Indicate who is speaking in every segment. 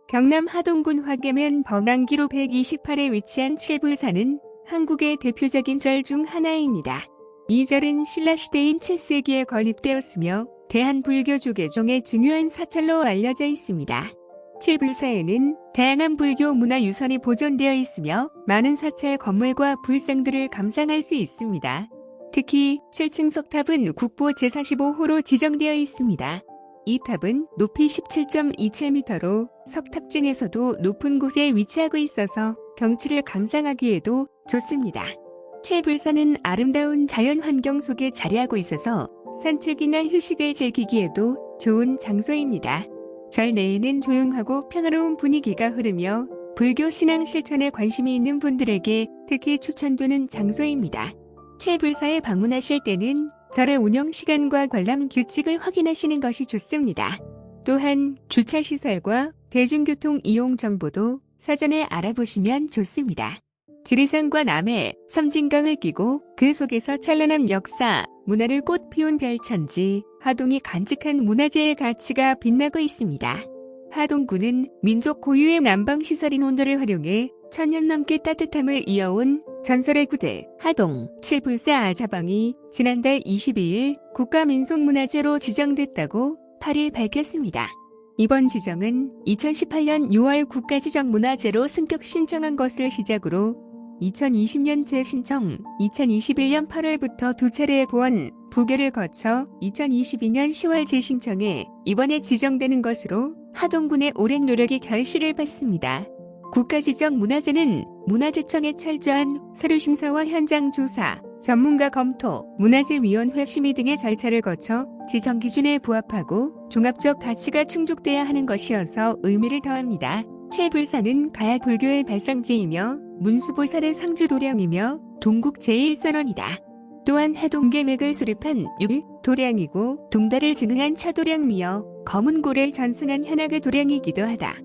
Speaker 1: 경남 하동군 화계면 번안기로 128에 위치한 칠불사는 한국의 대표적인 절 중 하나입니다. 이 절은 신라시대인 7세기에 건립되었으며 대한불교 조계종의 중요한 사찰로 알려져 있습니다. 칠불사에는 다양한 불교 문화유산이 보존되어 있으며 많은 사찰 건물과 불상들을 감상할 수 있습니다. 특히 7층 석탑은 국보 제45호로 지정되어 있습니다. 이 탑은 높이 17.27m로 석탑 중에서도 높은 곳에 위치하고 있어서 경치를 감상하기에도 좋습니다. 칠불사는 아름다운 자연 환경 속에 자리하고 있어서 산책이나 휴식을 즐기기에도 좋은 장소입니다. 절 내에는 조용하고 평화로운 분위기가 흐르며 불교 신앙 실천에 관심이 있는 분들에게 특히 추천되는 장소입니다. 칠불사에 방문하실 때는 절의 운영 시간과 관람 규칙을 확인하시는 것이 좋습니다. 또한 주차시설과 대중교통 이용 정보도 사전에 알아보시면 좋습니다. 지리산과 남해, 섬진강을 끼고 그 속에서 찬란한 역사, 문화를 꽃 피운 별천지, 하동이 간직한 문화재의 가치가 빛나고 있습니다. 하동군은 민족 고유의 난방시설인 온도를 활용해 천년 넘게 따뜻함을 이어온 전설의 구대 하동 칠불사 아자방이 지난달 22일 국가민속문화재로 지정됐다고 8일 밝혔습니다. 이번 지정은 2018년 6월 국가지정문화재로 승격 신청한 것을 시작으로 2020년 재신청, 2021년 8월부터 두 차례의 보완, 부결을 거쳐 2022년 10월 재신청에 이번에 지정되는 것으로 하동군의 오랜 노력이 결실을 밟습니다. 국가지정 문화재는 문화재청의 철저한 서류심사와 현장 조사, 전문가 검토, 문화재위원회 심의 등의 절차를 거쳐 지정 기준에 부합하고 종합적 가치가 충족돼야 하는 것이어서 의미를 더합니다. 칠불사는 가야 불교의 발상지이며 문수보살의 상주도량이며 동국 제1선원이다. 또한 해동계맥을 수립한 도량이고 동달을 증응한 차도량이며 검은고를 전승한 현악의 도량이기도 하다.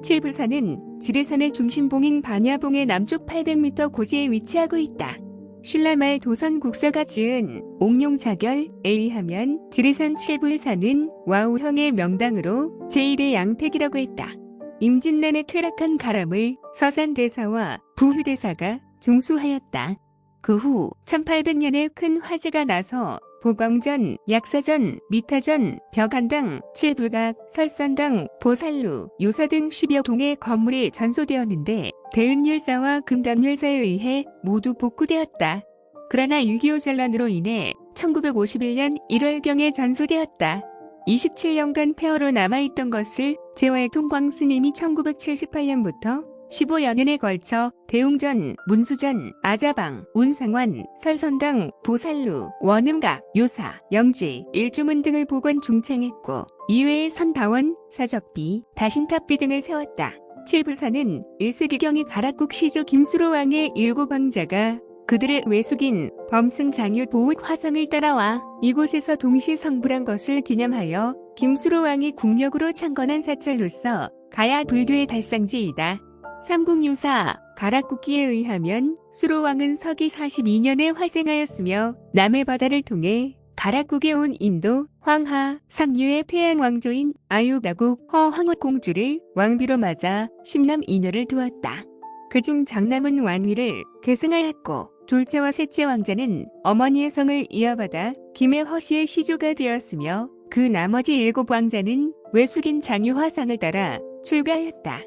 Speaker 1: 칠불사는 지리산의 중심봉인 반야봉의 남쪽 800m 고지에 위치하고 있다. 신라말 도선 국사가 지은 옥룡자결에 의하면 지리산 칠불사는 와우형의 명당으로 제1의 양택이라고 했다. 임진난의 퇴락한 가람을 서산대사와 부휴대사가 중수하였다. 그 후 1800년에 큰 화재가 나서 보광전, 약사전, 미타전, 벽안당, 칠불각, 설산당, 보살루, 요사 등 10여 동의 건물이 전소되었는데 대은율사와 금담율사에 의해 모두 복구되었다. 그러나 6.25 전란으로 인해 1951년 1월경에 전소되었다. 27년간 폐허로 남아있던 것을 제활동 광스님이 1978년부터 15여년에 걸쳐 대웅전, 문수전, 아자방, 운상환, 설선당, 보살루, 원음각, 요사, 영지, 일주문 등을 복원 중창했고 이외에 선다원, 사적비, 다신탑비 등을 세웠다. 칠불사는 1세기경의 가락국 시조 김수로왕의 7왕자가 그들의 외숙인 범승장유 보욱 화성을 따라와 이곳에서 동시 성불한 것을 기념하여 김수로왕이 국력으로 창건한 사찰로서 가야 불교의 발상지이다. 삼국유사 가락국기에 의하면 수로왕은 서기 42년에 활생하였으며 남해 바다를 통해 가락국에 온 인도, 황하, 상류의 태양 왕조인 아유다국 허황옥공주를 왕비로 맞아 10남 2녀를 두었다. 그중 장남은 왕위를 계승하였고 둘째와 셋째 왕자는 어머니의 성을 이어받아 김의 허씨의 시조가 되었으며 그 나머지 7왕자는 외숙인 장유화상을 따라 출가하였다.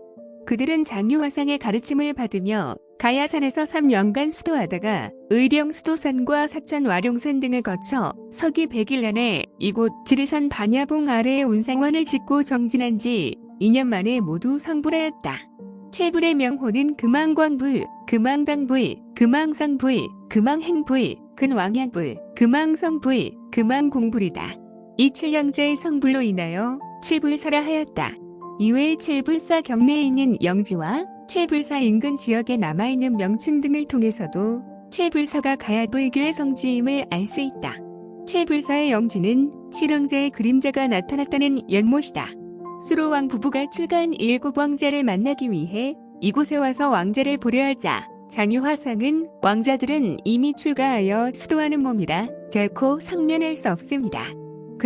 Speaker 1: 그들은 장유화상의 가르침을 받으며 가야산에서 3년간 수도하다가 의령 수도산과 사천 와룡산 등을 거쳐 서기 100일 안에 이곳 지리산 반야봉 아래에 운상원을 짓고 정진한 지 2년 만에 모두 성불하였다. 칠불의 명호는 금왕광불, 금왕당불, 금왕성불, 금왕행불, 근왕약불, 금왕성불, 금왕공불이다. 이 7형제의 성불로 인하여 칠불사라 하였다. 이외에 칠불사 경내에 있는 영지와 칠불사 인근 지역에 남아있는 명칭 등을 통해서도 칠불사가 가야불교의 성지임을 알 수 있다. 칠불사의 영지는 칠형제의 그림자가 나타났다는 연못이다. 수로왕 부부가 출가한 7왕자를 만나기 위해 이곳에 와서 왕자를 보려 하자 장유화상은 왕자들은 이미 출가하여 수도하는 몸이라 결코 상면할 수 없습니다.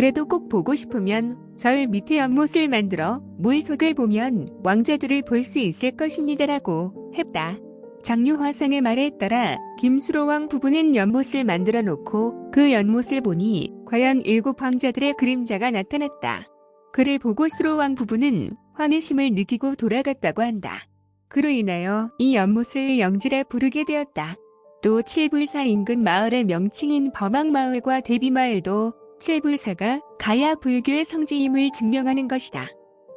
Speaker 1: 그래도 꼭 보고 싶으면 절 밑에 연못을 만들어 물속을 보면 왕자들을 볼 수 있을 것입니다라고 했다. 장유화상의 말에 따라 김수로왕 부부는 연못을 만들어 놓고 그 연못을 보니 과연 7 왕자들의 그림자가 나타났다. 그를 보고 수로왕 부부는 환희심을 느끼고 돌아갔다고 한다. 그로 인하여 이 연못을 영지라 부르게 되었다. 또 칠불사 인근 마을의 명칭인 범왕마을과 대비마을도 칠불사가 가야 불교의 성지임을 증명하는 것이다.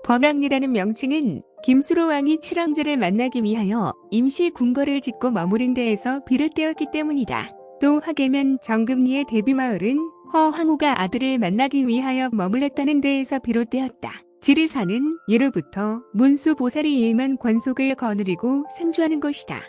Speaker 1: 범왕리라는 명칭은 김수로 왕이 칠왕자를 만나기 위하여 임시 궁궐을 짓고 머무른 데에서 비롯되었기 때문이다. 또 화계면 정금리의 대비마을은 허황후가 아들을 만나기 위하여 머물렀다는 데에서 비롯되었다. 지리산은 예로부터 문수보살이 일만 권속을 거느리고 상주하는 곳이다.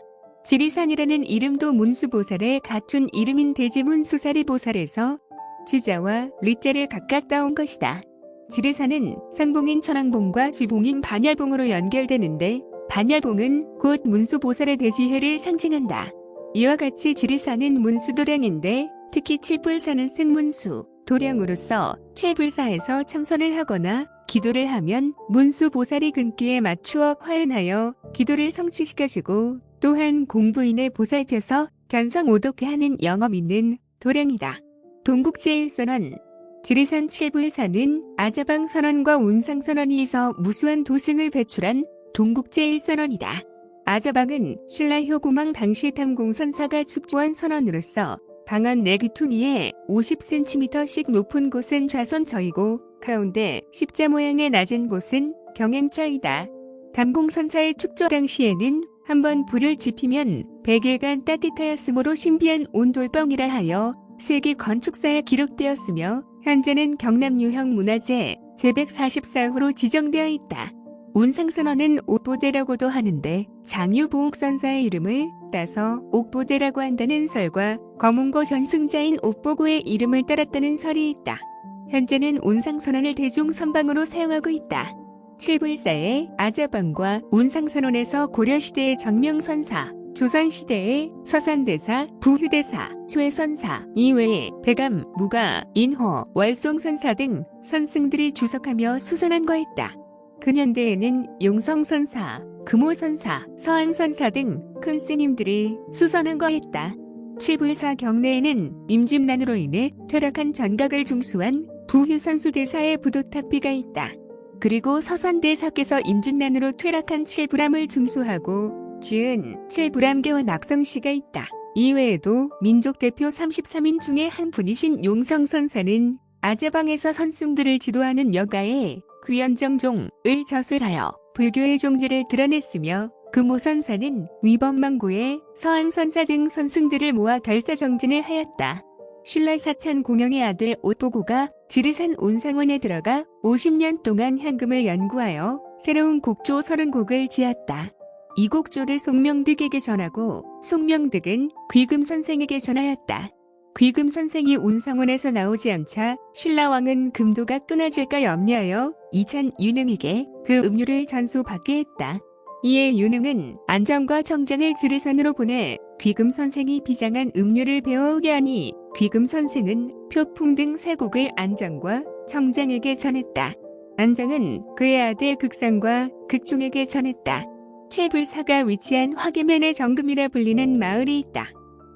Speaker 1: 지리산이라는 이름도 문수보살의 갖춘 이름인 대지문수사리보살에서 지자와 리자를 각각 따온 것이다. 지리산은 상봉인 천왕봉과 주봉인 반야봉으로 연결되는데 반야봉은 곧 문수보살의 대지혜를 상징한다. 이와 같이 지리산은 문수도량인데 특히 칠불사는 승문수, 도량으로서 칠불사에서 참선을 하거나 기도를 하면 문수보살이 근기에 맞추어 화연하여 기도를 성취시켜주고 또한 공부인을 보살펴서 견성오독해 하는 영업 있는 도량이다. 동국제일선언 지리산 칠불사는 아자방선언과 운상선언이에서 무수한 도승을 배출한 동국제일선언이다. 아자방은 신라효고망 당시 탐공선사가 축조한 선언으로서 방안 4귀퉁 위에 50cm씩 높은 곳은 좌선처이고 가운데 십자 모양의 낮은 곳은 경행처이다. 탐공선사의 축조 당시에는 한번 불을 지피면 100일간 따뜻하였으므로 신비한 온돌뻥이라 하여 세계 건축사에 기록되었으며 현재는 경남 유형 문화재 제144호로 지정되어 있다. 운상선언은 옥보대라고도 하는데 장유보옥선사의 이름을 따서 옥보대라고 한다는 설과 거문고 전승자인 옥보고의 이름을 따랐다는 설이 있다. 현재는 운상선언을 대중선방으로 사용하고 있다. 칠불사의 아자방과 운상선언에서 고려시대의 정명선사, 조선시대의 서산대사, 부휴대사, 초해선사 이외에 백암, 무가, 인호, 월송선사 등 선승들이 주석하며 수선한거했다. 근현대에는 용성선사, 금호선사, 서안선사 등 큰 스님들이 수선한거했다. 칠불사 경내에는 임진난으로 인해 퇴락한 전각을 중수한 부휴선수대사의 부도탑비가 있다. 그리고 서산대사께서 임진난으로 퇴락한 칠불암을 중수하고 지은 칠불암계와 낙성시가 있다. 이외에도 민족 대표 33인 중에 한 분이신 용성선사는 아자방에서 선승들을 지도하는 여가에 귀연정종을 저술하여 불교의 종지를 드러냈으며 금호선사는 위법망구에 서안선사 등 선승들을 모아 결사정진을 하였다. 신라 사찬 공영의 아들 옥보고가 지리산 운상원에 들어가 50년 동안 향금을 연구하여 새로운 곡조 30곡을 지었다. 이 곡조를 송명득에게 전하고 송명득은 귀금선생에게 전하였다. 귀금선생이 운상원에서 나오지 않자 신라왕은 금도가 끊어질까 염려하여 이찬 유능에게 그 음료를 전수받게 했다. 이에 유능은 안장과 정장을 지리산으로 보내 귀금선생이 비장한 음료를 배워오게 하니 귀금선생은 표풍 등 3곡을 안장과 정장에게 전했다. 안장은 그의 아들 극상과 극종에게 전했다. 칠불사가 위치한 화계면의 정금이라 불리는 마을이 있다.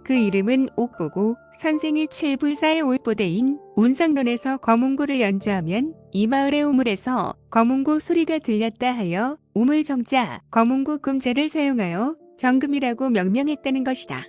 Speaker 1: 그 이름은 옥보고 선생이 칠불사의 올보대인 운상론에서 거문고를 연주하면 이 마을의 우물에서 거문고 소리가 들렸다 하여 우물정자 거문고 금자를 사용하여 정금이라고 명명했다는 것이다.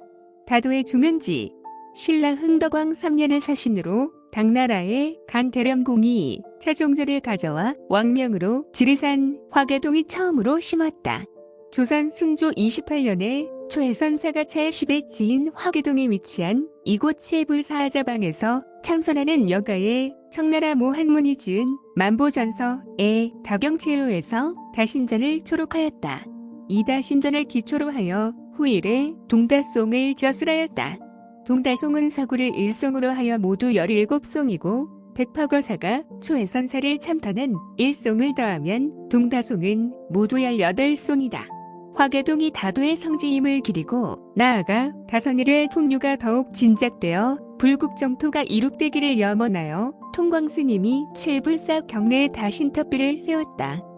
Speaker 1: 다도의 중흥지 신라 흥덕왕 3년의 사신으로 당나라의 간대령공이 차종자를 가져와 왕명으로 지리산 화계동이 처음으로 심었다. 조선 순조 28년에 초해선사가 차의 10의 지인 화계동에 위치한 이곳 칠불사 아자방에서 참선하는 여가에 청나라 모 한문이 지은 만보전서에 다경체로에서 다신전을 초록하였다. 이 다신전을 기초로 하여 후일에 동다송을 저술하였다. 동다송은 서구를 1송으로 하여 모두 17송이고 백파거사가 초해선사를 참선한 1송을 더하면 동다송은 모두 18송이다. 화계동이 다도의 성지임을 기리고 나아가 다선일의 풍류가 더욱 진작되어 불국정토가 이룩되기를 염원하여 통광스님이 칠불사 경내에 다신터비를 세웠다.